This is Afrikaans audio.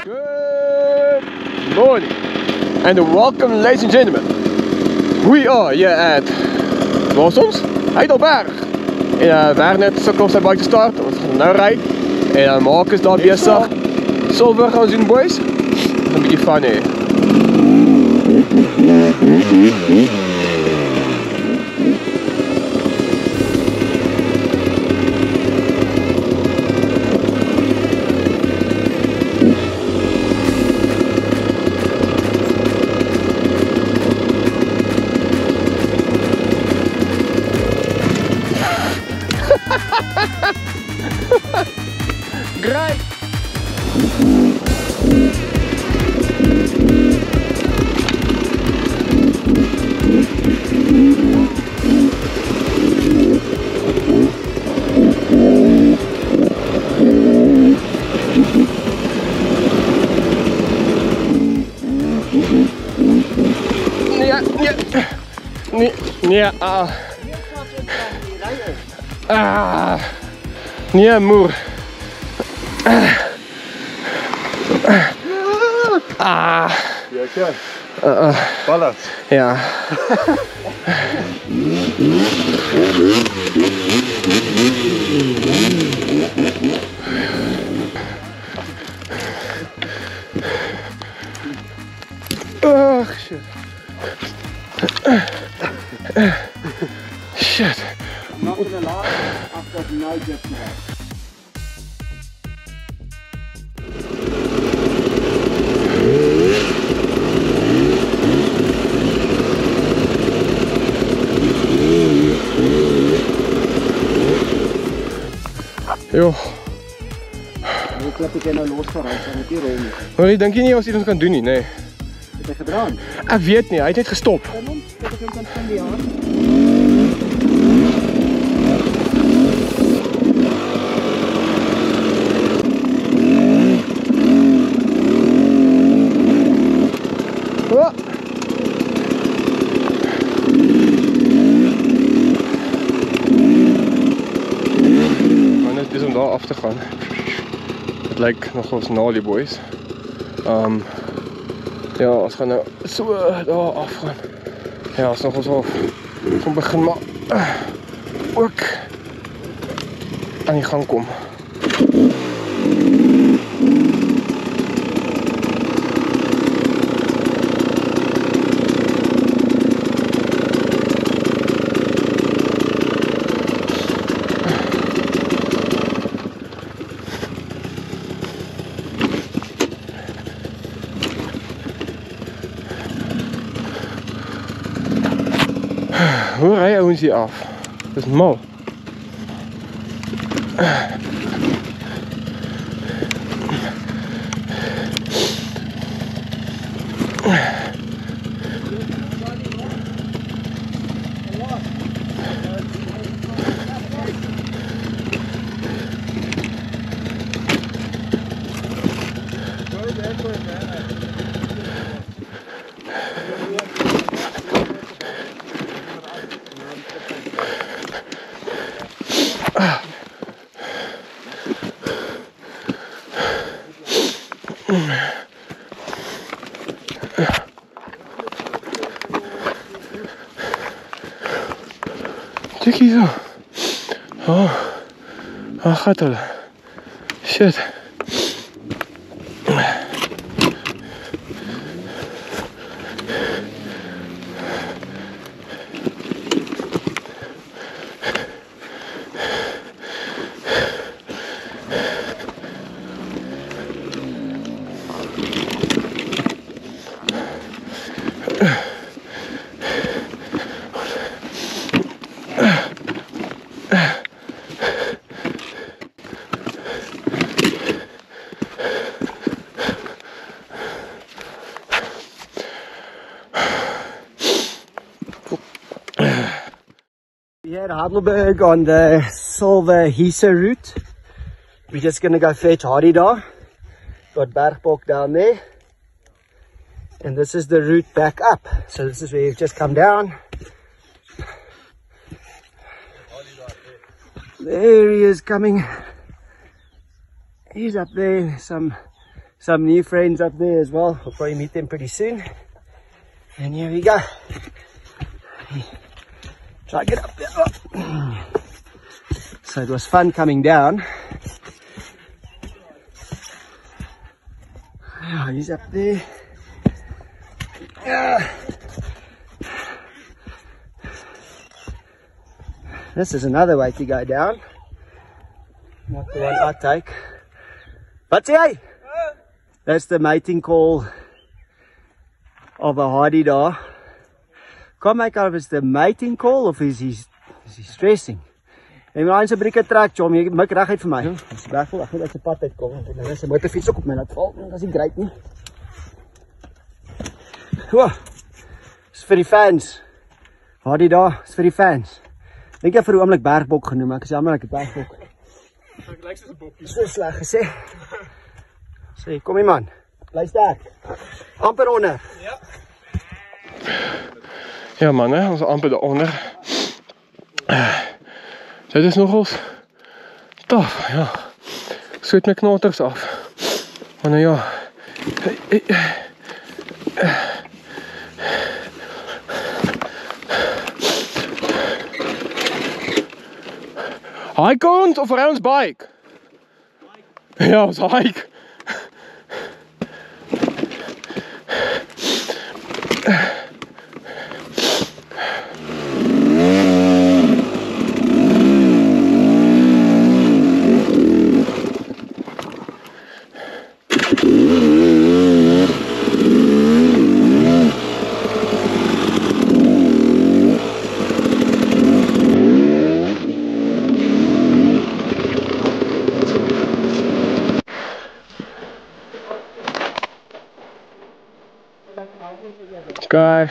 Good morning and welcome, ladies and gentlemen. We are here at Lossons, Heidelberg. En we waren net zo zijn buiten start, ons gaan nou rijden. En Marcus daar bezig. Silver gaan we zien, boys. Een beetje fun hè. Great! Nee, nee, moer. Ja, kijk. Ballen. Ja. Shit. Shit. I'm not gonna lie, I've got no depth to that. Joh. Hoe klap ik nou los van huis, met die rol nie? Maar ik denk niet als hij dat kan doen nie, nee. Het hy gedaan? Ek weet nie, hy het net gestop. Kan hom, dat ek hom kan vind die hand. Oh. Man is bezig om daar af te gaan. Het lijkt nogal snel die boys. Ja, ons gaan nou so daar af gaan. Ja, ons nog ons af. Kom begin maar ook aan die gang kom. Hoe rijden ons hier af? Dat is mal. Check hier zo. Oh, waar gaat het? Shit. Here at Heidelberg on the Silver Hisa route. We're just going to go fetch Harida. Got Bergbock down there. And this is the route back up. So this is where you've just come down. There he is coming. He's up there. Some some new friends up there as well. I'll probably meet them pretty soon. And here we go. Try to get up there. So it was fun coming down. Oh, he's up there. This is another way to go down. Not the one I take. But hey, that's the mating call of a Hadida. Can't make out if it's the mating call of is he stressing. En my eens 'n brieke trek, John, jy maak reguit vir my. Dis regvol, ek moet uit die pad uitkom want nou is 'n motorfiets ook op my laat val. Dit is nie great nie. Wow. Dis vir die fans. Hadida, is vir die fans. Dink jy vir 'n oomblik bergbok genoem, ek is jammer ek het bergbok. Ek lyk soos 'n bokkie. So sleg gesê. Sê, kom hier man. Bly sterk. Amper onder. Ja. Ja man, hè, ons is amper daaronder. Dit is nogals taaf, ja. Ek sweet my knoters af. Maar nou ja. Hike ons of ry ons bike? Ja, ons hike. Guy.